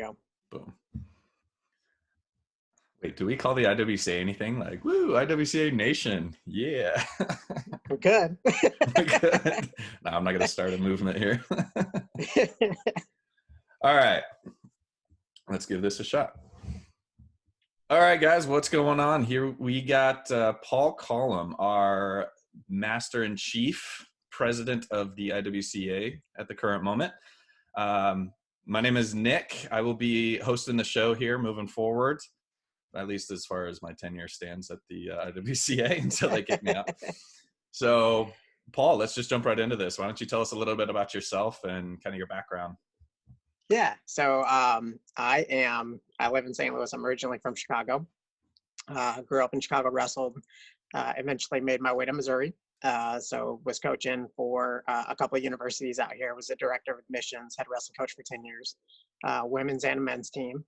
go. Boom. Wait, do we call the IWCA anything? Like, woo, IWCA Nation. Yeah. We could. We could. No, I'm not going to start a movement here. All right. Let's give this a shot. All right, guys, what's going on? Here we got Paul Collum, our Master in Chief, President of the IWCA at the current moment. My name is Nick. I will be hosting the show here moving forward, at least as far as my tenure stands at the IWCA until they kick me out. So, Paul, let's just jump right into this. Why don't you tell us a little bit about yourself and kind of your background? Yeah. So I live in St. Louis. I'm originally from Chicago. Grew up in Chicago, wrestled, eventually made my way to Missouri. So was coaching for a couple of universities out here. Was a director of admissions, head wrestling coach for 10 years, women's and men's team.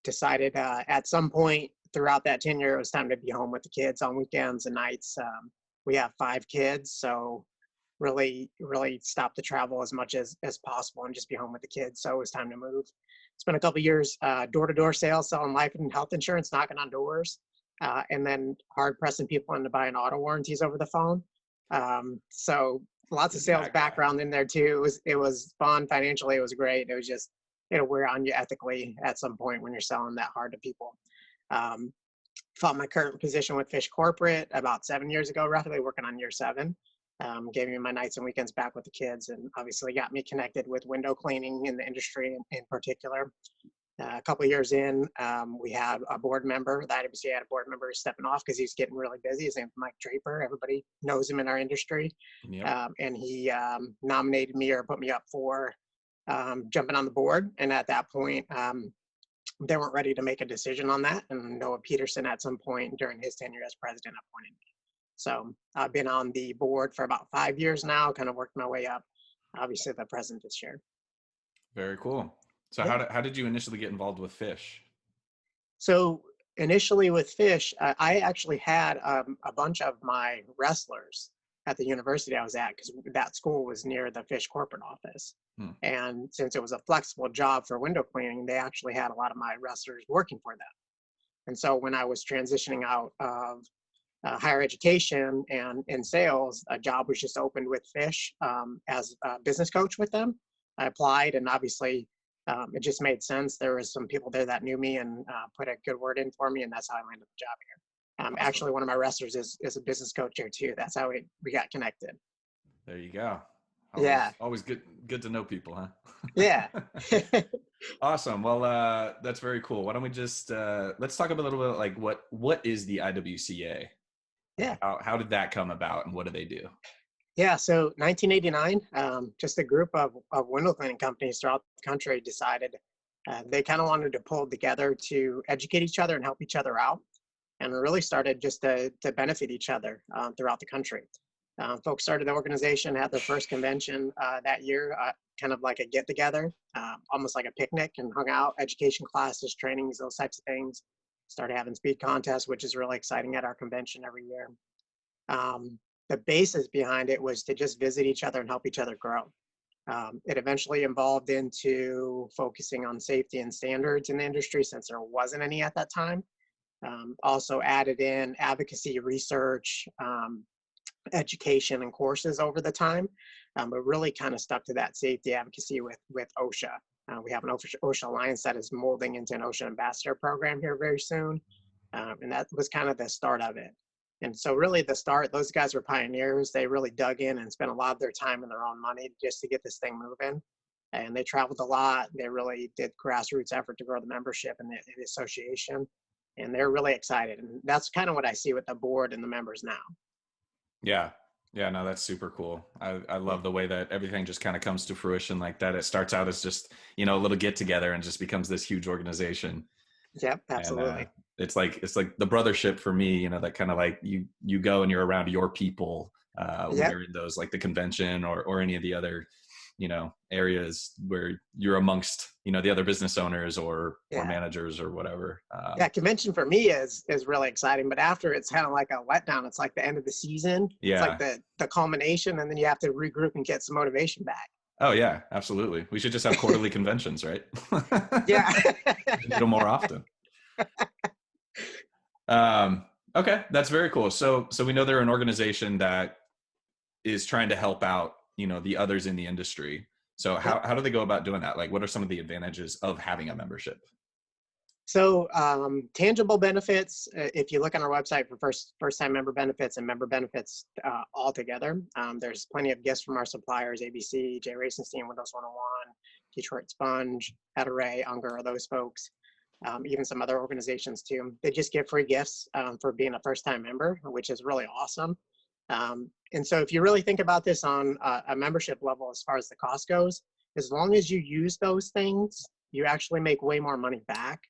Decided at some point throughout that tenure, it was time to be home with the kids on weekends and nights. We have 5 kids, so really stop the travel as much as possible and just be home with the kids. So it was time to move. Spent a couple of years door-to-door sales, selling life and health insurance, knocking on doors, and then hard pressing people into buying auto warranties over the phone. So lots of sales background in there too. It was fun financially. It was great. It was just, it'll wear on you ethically at some point when you're selling that hard to people. Found my current position with Fish Corporate about 7 years ago, roughly working on year 7. Gave me my nights and weekends back with the kids, and obviously got me connected with window cleaning in the industry in particular. A couple of years in, we had a board member, the IWCA had a board member stepping off because he's getting really busy. His name's Mike Draper. Everybody knows him in our industry. Yep. And he nominated me or put me up for jumping on the board. And at that point, they weren't ready to make a decision on that. And Noah Peterson at some point during his tenure as president appointed me. So I've been on the board for about 5 years now, kind of worked my way up, obviously the president this year. Very cool. So yeah. How did you initially get involved with Fish? So initially with Fish, I actually had a bunch of my wrestlers at the university I was at, because that school was near the Fish corporate office. And since it was a flexible job for window cleaning, they actually had a lot of my wrestlers working for them. And so when I was transitioning out of higher education and in sales, a job was just opened with Fish as a business coach with them. I applied, and obviously it just made sense. There was some people there that knew me and put a good word in for me, and that's how I landed the job here. Awesome. Actually, one of my wrestlers is a business coach here too. That's how we got connected. There you go. Always good to know people, huh? Yeah. Awesome. Well, that's very cool. Why don't we just let's talk a little bit like what is the IWCA? Yeah. How did that come about, and what do they do? Yeah. So 1989, just a group of window cleaning companies throughout the country decided they kind of wanted to pull together to educate each other and help each other out, and really started just to benefit each other throughout the country. Folks started the organization, had their first convention that year, kind of like a get-together, almost like a picnic, and hung out, education classes, trainings, those types of things. Started having speed contests, which is really exciting at our convention every year. The basis behind it was to just visit each other and help each other grow. It eventually evolved into focusing on safety and standards in the industry, since there wasn't any at that time. Also added in advocacy, research, education, and courses over the time, but really kind of stuck to that safety advocacy with OSHA. We have an OSHA Alliance that is molding into an OSHA ambassador program here very soon, and that was kind of the start of it. And so really the start, those guys were pioneers. They really dug in and spent a lot of their time and their own money just to get this thing moving. And they traveled a lot. They really did grassroots effort to grow the membership and the association. And they're really excited. And that's kind of what I see with the board and the members now. Yeah. Yeah, no, that's super cool. I love the way that everything just kind of comes to fruition like that. It starts out as just, a little get together and just becomes this huge organization. Yep, absolutely. And, it's like the brothership for me, that kind of like you go and you're around your people when you're in those, like the convention or any of the other, areas where you're amongst, the other business owners or managers or whatever. Convention for me is really exciting, but after it's kind of like a letdown. It's like the end of the season. Yeah. It's like the culmination, and then you have to regroup and get some motivation back. Oh yeah, absolutely. We should just have quarterly conventions, right? Yeah. Do them more often. Okay, that's very cool. So we know they're an organization that is trying to help out, the others in the industry. So Yep. how do they go about doing that? Like, what are some of the advantages of having a membership? So tangible benefits, if you look on our website for first time member benefits and member benefits all together, there's plenty of gifts from our suppliers, ABC, Jay Racenstein, Windows 101, Detroit Sponge, Ray, Unger, those folks, even some other organizations too. They just give free gifts for being a first time member, which is really awesome. And so if you really think about this on a membership level, as far as the cost goes, as long as you use those things, you actually make way more money back.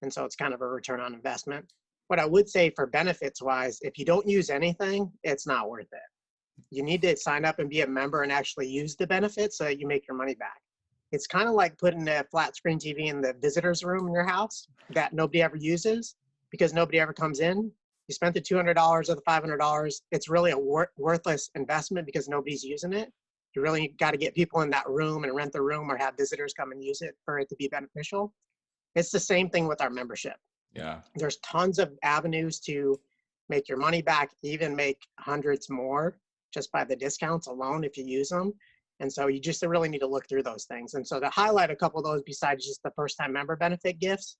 And so it's kind of a return on investment. What I would say for benefits wise, if you don't use anything, it's not worth it. You need to sign up and be a member and actually use the benefits so that you make your money back. It's kind of like putting a flat screen TV in the visitor's room in your house that nobody ever uses because nobody ever comes in. You spent the $200 or the $500. It's really a worthless investment because nobody's using it. You really got to get people in that room and rent the room or have visitors come and use it for it to be beneficial. It's the same thing with our membership. Yeah. There's tons of avenues to make your money back, even make hundreds more just by the discounts alone if you use them. And so you just really need to look through those things. And so to highlight a couple of those besides just the first time member benefit gifts,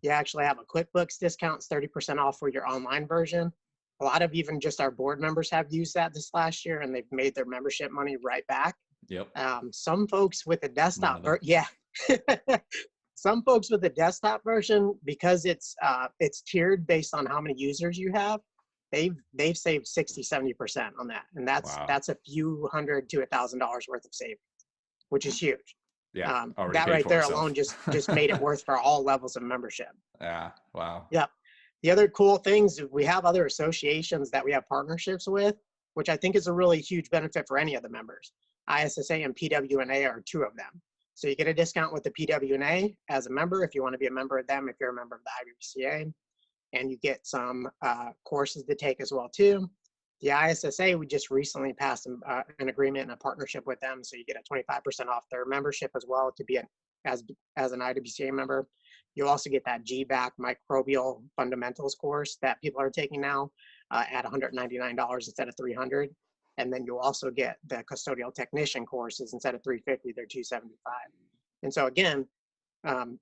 you actually have a QuickBooks discounts, 30% off for your online version. A lot of even just our board members have used that this last year and they've made their membership money right back. Yep. Some folks with a desktop, yeah. Some folks with the desktop version, because it's tiered based on how many users you have, they've saved 60-70% on that, and that's a few $100 to $1,000 worth of savings, which is huge. Yeah, that right there alone just made it worth for all levels of membership. Yeah, wow. Yep. The other cool things, we have other associations that we have partnerships with, which I think is a really huge benefit for any of the members. ISSA and PWNA are two of them. So you get a discount with the PWNA as a member if you want to be a member of them, if you're a member of the IWCA, and you get some courses to take as well too. The ISSA, we just recently passed an agreement and a partnership with them, so you get a 25% off their membership as well to be as an IWCA member. You also get that GBAC microbial fundamentals course that people are taking now at $199 instead of $300. And then you'll also get the custodial technician courses instead of $350, they're $275. And so again,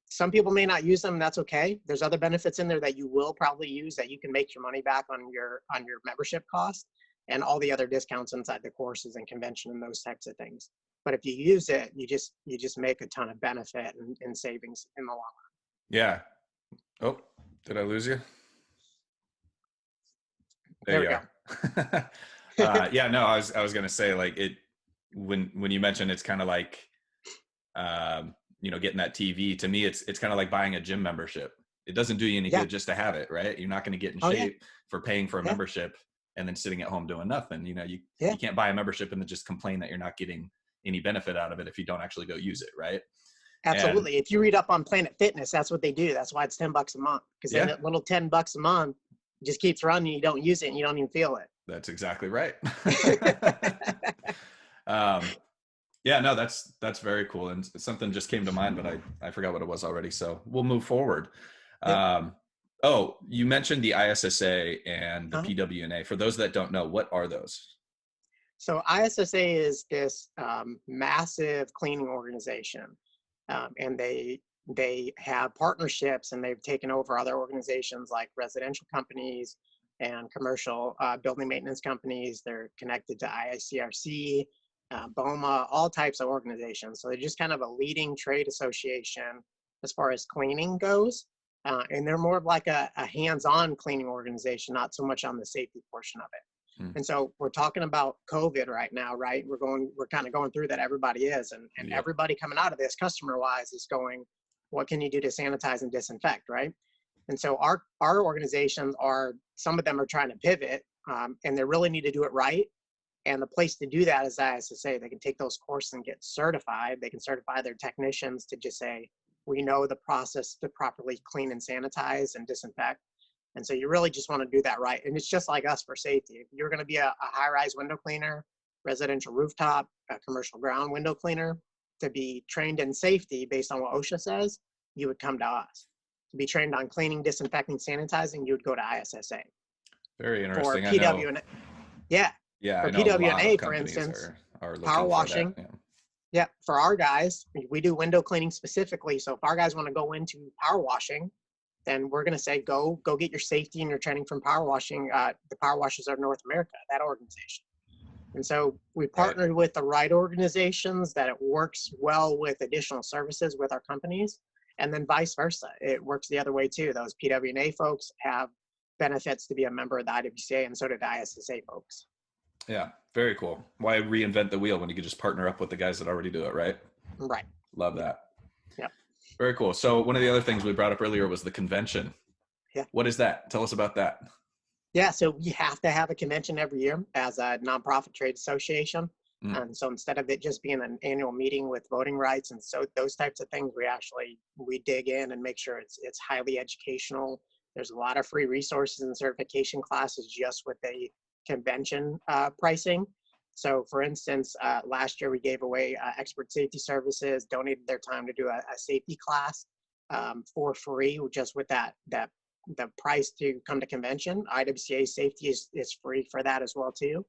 some people may not use them. That's okay. There's other benefits in there that you will probably use that you can make your money back on your membership cost and all the other discounts inside the courses and convention and those types of things. But if you use it, you just make a ton of benefit and savings in the long run. Yeah. Oh, did I lose you? There we go. Yeah, no, I was going to say, like, when you mentioned it's kind of like, getting that TV, to me, it's kind of like buying a gym membership. It doesn't do you any good just to have it, right? You're not going to get in shape for paying for a membership and then sitting at home doing nothing. You can't buy a membership and then just complain that you're not getting any benefit out of it if you don't actually go use it, right? Absolutely. If you read up on Planet Fitness, that's what they do. That's why it's $10 a month, because then that little $10 a month just keeps running. You don't use it and you don't even feel it. That's exactly right. Yeah, no, that's very cool. And something just came to mind, but I forgot what it was already. So we'll move forward. Yep. Oh, you mentioned the ISSA and the PWNA. For those that don't know, what are those? So ISSA is this massive cleaning organization. And they have partnerships and they've taken over other organizations like residential companies and commercial building maintenance companies. They're connected to IICRC, BOMA, all types of organizations. So they're just kind of a leading trade association as far as cleaning goes. And they're more of like a hands-on cleaning organization, not so much on the safety portion of it. And so we're talking about COVID right now, right? We're kind of going through that. Everybody is, and everybody coming out of this customer-wise is going, what can you do to sanitize and disinfect, right? And so our organizations some of them are trying to pivot, and they really need to do it right. And the place to do that is ISSA. They can take those courses and get certified. They can certify their technicians to just say, we know the process to properly clean and sanitize and disinfect. And so you really just want to do that right. And it's just like us for safety. If you're going to be a high-rise window cleaner, residential rooftop, a commercial ground window cleaner, to be trained in safety based on what OSHA says, you would come to us. To be trained on cleaning, disinfecting, sanitizing, you would go to ISSA. Very For interesting. I know. PW&A, yeah, Yeah, for I know a lot PW&A, of for companies instance, are power looking for that. washing. Yeah, for our guys, we do window cleaning specifically. So if our guys want to go into power washing, then we're going to say, go get your safety and your training from power washing. The Power Washers of North America, that organization. And so we partnered with the right organizations that it works well with additional services with our companies, and then vice versa. It works the other way too. Those PW&A folks have benefits to be a member of the IWCA, and so did the ISSA folks. Yeah, very cool. Why reinvent the wheel when you could just partner up with the guys that already do it, right? Right. Love that. Yeah. Very cool. So one of the other things we brought up earlier was the convention. Yeah. What is that? Tell us about that. Yeah, so we have to have a convention every year as a nonprofit trade association. And so instead of it just being an annual meeting with voting rights and so those types of things, we dig in and make sure it's highly educational. There's a lot of free resources and certification classes just with the convention pricing. So for instance, last year we gave away expert safety services, donated their time to do a safety class for free, just with the price to come to convention. IWCA safety is free for that as well too.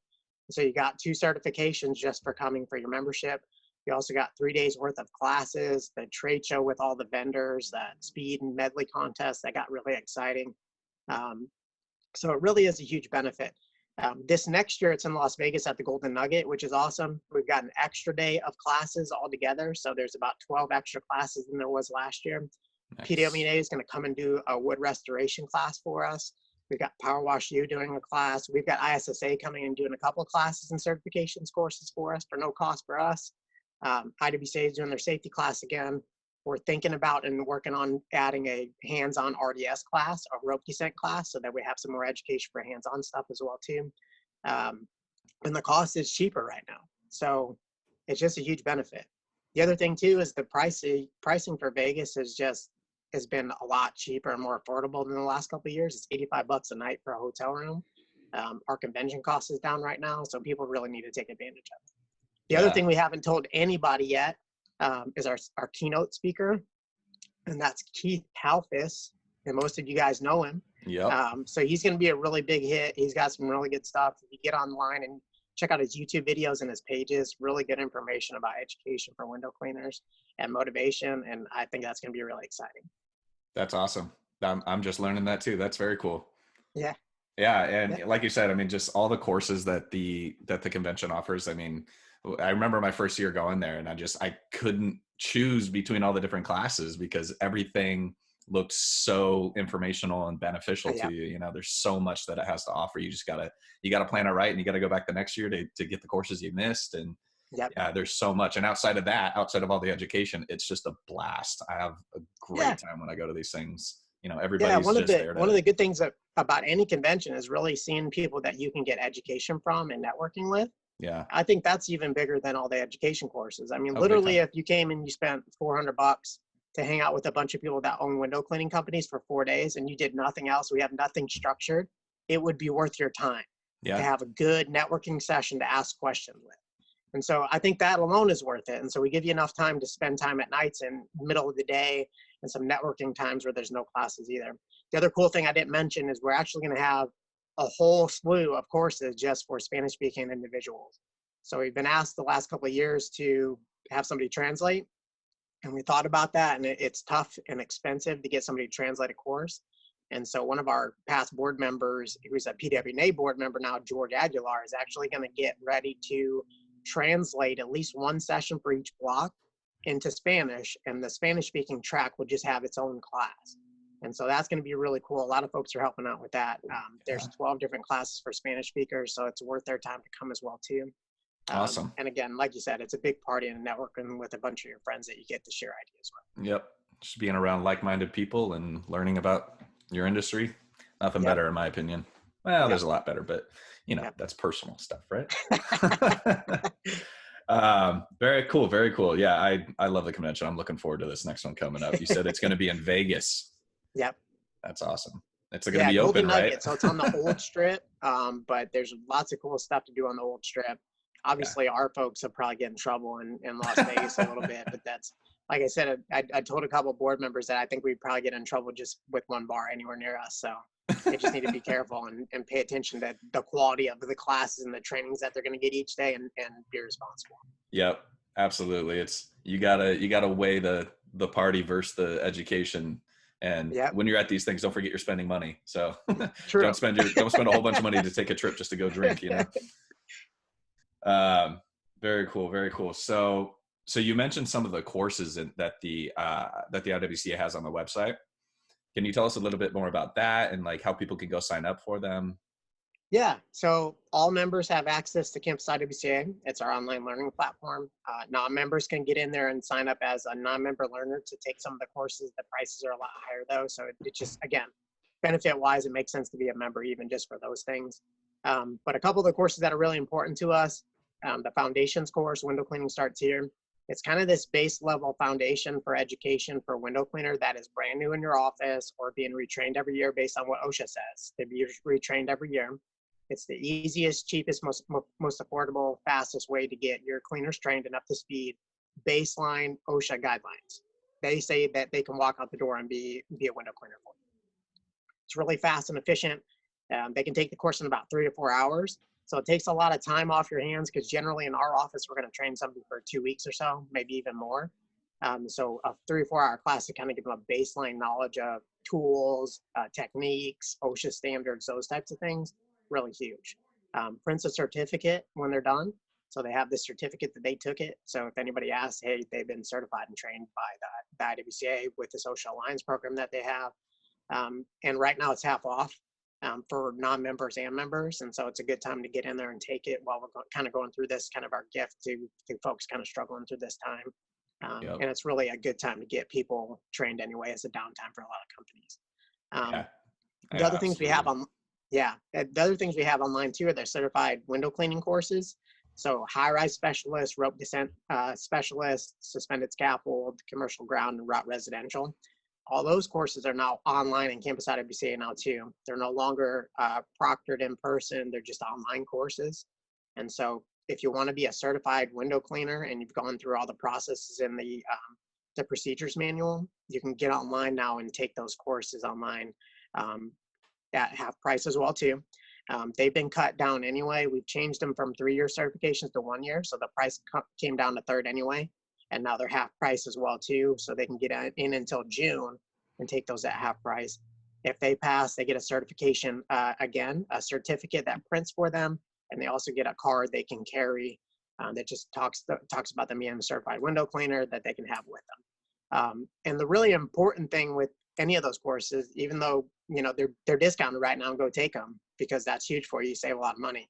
So you got 2 certifications just for coming for your membership. You also got 3 days worth of classes, the trade show with all the vendors, that speed and medley contest that got really exciting. So it really is a huge benefit. This next year, it's in Las Vegas at the Golden Nugget, which is awesome. We've got an extra day of classes altogether. So there's about 12 extra classes than there was last year. Nice. PW&A is going to come and do a wood restoration class for us. We've got Power Wash U doing a class. We've got ISSA coming and doing a couple of classes and certifications courses for us for no cost for us. IWCA is doing their safety class again. We're thinking about and working on adding a hands-on RDS class, a rope descent class, so that we have some more education for hands-on stuff as well too. And the cost is cheaper right now. So it's just a huge benefit. The other thing too is the pricing for Vegas has been a lot cheaper and more affordable than the last couple of years. It's $85 a night for a hotel room. Our convention cost is down right now, so people really need to take advantage of it. The other thing we haven't told anybody yet is our keynote speaker, and that's Keith Halfis, and most of you guys know him. Yep. So he's going to be a really big hit. He's got some really good stuff. If you get online and check out his YouTube videos and his pages, really good information about education for window cleaners and motivation, and I think that's going to be really exciting. That's awesome. I'm just learning that too. That's very cool. Yeah. Yeah, and like you said, I mean, just all the courses that the convention offers. I mean, I remember my first year going there, and I couldn't choose between all the different classes because everything looked so informational and beneficial to you. You know, there's so much that it has to offer. You just gotta plan it right, and you gotta go back the next year to get the courses you missed. And yeah, there's so much. And outside of all the education, it's just a blast. I have a great time when I go to these things. You know, everybody's one of the good things about any convention is really seeing people that you can get education from and networking with. Yeah, I think that's even bigger than all the education courses. I mean, literally, if you came and you spent $400 to hang out with a bunch of people that own window cleaning companies for 4 days and you did nothing else, we have nothing structured, it would be worth your time to have a good networking session to ask questions with. And so I think that alone is worth it. And so we give you enough time to spend time at nights and middle of the day and some networking times where there's no classes either. The other cool thing I didn't mention is we're actually going to have a whole slew of courses just for Spanish speaking individuals. So we've been asked the last couple of years to have somebody translate. And we thought about that, and it's tough and expensive to get somebody to translate a course. And so one of our past board members, who's a PW&A board member now, George Aguilar, is actually going to get ready to translate at least one session for each block into Spanish, and the Spanish speaking track will just have its own class. And so that's going to be really cool. A lot of folks are helping out with that. There's 12 different classes for Spanish speakers, so it's worth their time to come as well too. Awesome. And again, like you said, it's a big party and networking with a bunch of your friends that you get to share ideas with. Yep. Just being around like-minded people and learning about your industry. Nothing better in my opinion. Well, there's a lot better, but you know, that's personal stuff, right? Very cool. Very cool. Yeah. I love the convention. I'm looking forward to this next one coming up. You said it's going to be in Vegas. Yep. That's awesome. It's going to be open, Golden Nugget, right? so it's on the old strip. But there's lots of cool stuff to do on the old strip. Yeah. Obviously, our folks will probably get in trouble in Las Vegas a little bit, but that's, like I said, I told a couple of board members that I think we'd probably get in trouble just with one bar anywhere near us. So they just need to be careful and pay attention to the quality of the classes and the trainings that they're going to get each day, and be responsible. Yep, absolutely. It's you gotta weigh the party versus the education. And Yep, when you're at these things, don't forget you're spending money. So true. don't spend a whole bunch of money to take a trip just to go drink, you know? Very cool, very cool. So you mentioned some of the courses that the IWCA has on the website. Can you tell us a little bit more about that and like how people can go sign up for them? Yeah, so all members have access to Campus IWCA. It's our online learning platform. Non-members can get in there and sign up as a non-member learner to take some of the courses. The prices are a lot higher though, so it just, again, benefit-wise, it makes sense to be a member even just for those things. But a couple of the courses that are really important to us, the foundations course, window cleaning starts here. It's kind of this base level foundation for education for a window cleaner that is brand new in your office or being retrained every year based on what OSHA says. They'd be retrained every year. It's the easiest, cheapest, most affordable, fastest way to get your cleaners trained and up to speed. Baseline OSHA guidelines. They say that they can walk out the door and be a window cleaner for you. It's really fast and efficient. They can take the course in about 3 to 4 hours. So it takes a lot of time off your hands because generally in our office, we're going to train somebody for 2 weeks or so, maybe even more. So a 3 or 4 hour class to kind of give them a baseline knowledge of tools, techniques, OSHA standards, those types of things, really huge. Prints a certificate when they're done. So they have this certificate that they took it. So if anybody asks, hey, they've been certified and trained by the IWCA with this OSHA Alliance program that they have. And right now it's half off for non-members and members. And so it's a good time to get in there and take it while we're kind of going through this, kind of our gift to folks kind of struggling through this time. Yep. And it's really a good time to get people trained anyway. It's a downtime for a lot of companies. The other things we have the other things we have online too are the certified window cleaning courses. So high-rise specialist, rope descent specialist, suspended scaffold, commercial ground, and route residential. All those courses are now online in Campus IWCA now too. They're no longer proctored in person. They're just online courses. And so if you want to be a certified window cleaner and you've gone through all the processes in the procedures manual, you can get online now and take those courses online at half price as well too. They've been cut down anyway. We've changed them from 3-year certifications to 1 year. So the price came down to third anyway. And now they're half price as well too. So they can get in until June and take those at half price. If they pass, they get a certification again, a certificate that prints for them. And they also get a card they can carry that just talks about them being a certified window cleaner that they can have with them. And the really important thing with any of those courses, even though they're discounted right now, and go take them because that's huge for you. You save a lot of money.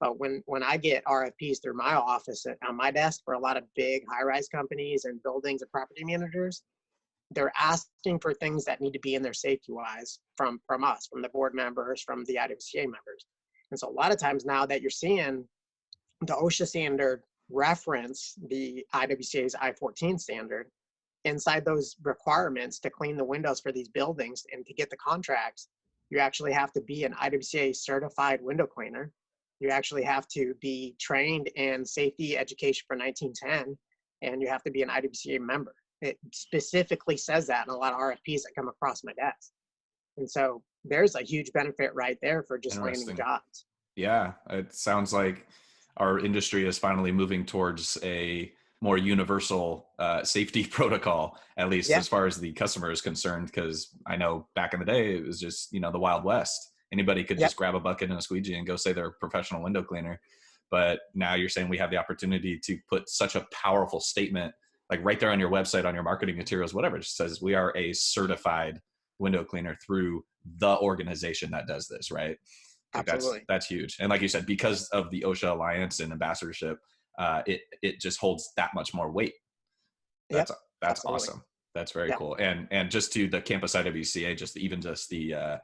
But when I get RFPs through my office on my desk for a lot of big high-rise companies and buildings and property managers, they're asking for things that need to be in there safety-wise from us, from the board members, from the IWCA members. And so a lot of times now that you're seeing the OSHA standard reference the IWCA's I-14 standard, inside those requirements to clean the windows for these buildings and to get the contracts, you actually have to be an IWCA certified window cleaner. You actually have to be trained in safety education for 1910, and you have to be an IWCA member. It specifically says that in a lot of RFPs that come across my desk. And so there's a huge benefit right there for just landing jobs. Yeah, it sounds like our industry is finally moving towards a more universal safety protocol, at least as far as the customer is concerned. Because I know back in the day, it was just, the Wild West. Anybody could just grab a bucket and a squeegee and go say they're a professional window cleaner. But now you're saying we have the opportunity to put such a powerful statement, like right there on your website, on your marketing materials, whatever, it just says we are a certified window cleaner through the organization that does this, right? Like Absolutely. That's huge. And like you said, because of the OSHA Alliance and ambassadorship, it just holds that much more weight. That's awesome. That's very cool. And just to the Campus IWCA, just the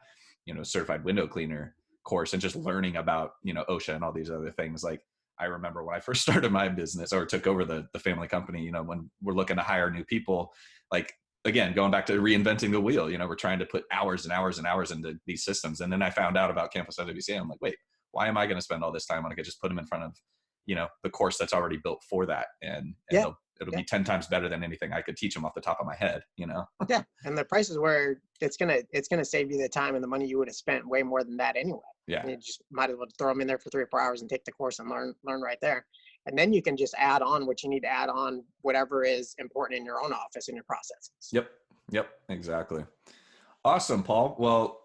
certified window cleaner course and just learning about, OSHA and all these other things. Like I remember when I first started my business or took over the family company, when we're looking to hire new people, like, again, going back to reinventing the wheel, we're trying to put hours and hours and hours into these systems. And then I found out about Campus IWCA. I'm like, wait, why am I going to spend all this time when I could just put them in front of the course that's already built for that. And Yeah. it'll Yeah. be 10 times better than anything I could teach them off the top of my head, Yeah. And the prices where it's gonna save you the time and the money you would have spent way more than that anyway. Yeah. You just might as well throw them in there for 3 or 4 hours and take the course and learn right there. And then you can just add on what you need to add on, whatever is important in your own office and your processes. Yep. Exactly. Awesome, Paul. Well,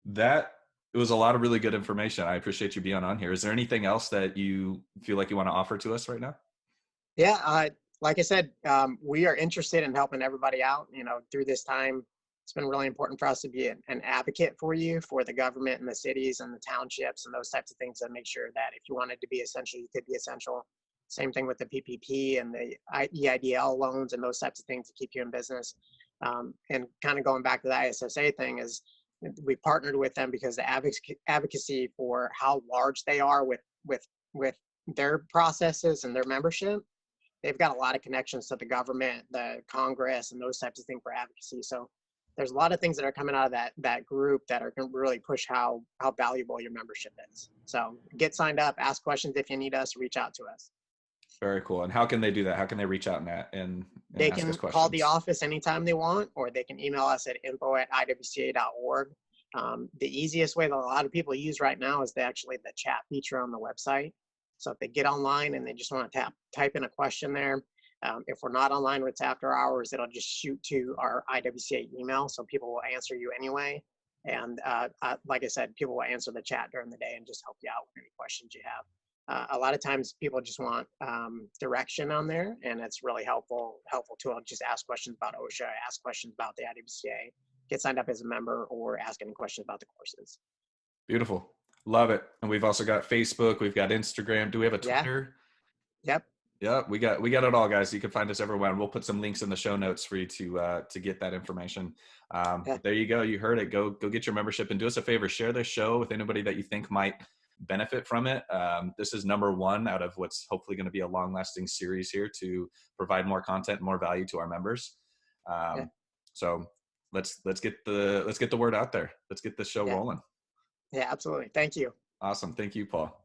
it was a lot of really good information. I appreciate you being on here. Is there anything else that you feel like you want to offer to us right now? Yeah, like I said, we are interested in helping everybody out. Through this time, it's been really important for us to be an advocate for you, for the government and the cities and the townships and those types of things, to make sure that if you wanted to be essential, you could be essential. Same thing with the PPP and the EIDL loans and those types of things to keep you in business. And kind of going back to the ISSA thing, is we partnered with them because the advocacy for how large they are with their processes and their membership. They've got a lot of connections to the government, the Congress, and those types of things for advocacy. So there's a lot of things that are coming out of that group that are going to really push how valuable your membership is. So get signed up, ask questions if you need us, reach out to us. Very cool. And how can they do that? How can they reach out and They ask can us questions? call the office anytime they want, or they can email us at info@iwca.org. The easiest way that a lot of people use right now is the chat feature on the website. So if they get online and they just want to type in a question there, if we're not online when it's after hours, it'll just shoot to our IWCA email. So people will answer you anyway. And like I said, people will answer the chat during the day and just help you out with any questions you have. A lot of times people just want direction on there, and it's really helpful to just ask questions about OSHA, ask questions about the IWCA, get signed up as a member, or ask any questions about the courses. Beautiful. Love it. And we've also got Facebook, we've got Instagram. Do we have a Twitter? Yep. Yeah, we got it all, guys. You can find us everywhere, and we'll put some links in the show notes for you to get that information. There you go. You heard it. Go get your membership, and do us a favor. Share this show with anybody that you think might benefit from it. This is number 1 out of what's hopefully going to be a long-lasting series here to provide more content, more value to our members. So let's get the word out there. Let's get this show rolling. Yeah, absolutely. Thank you. Awesome. Thank you, Paul.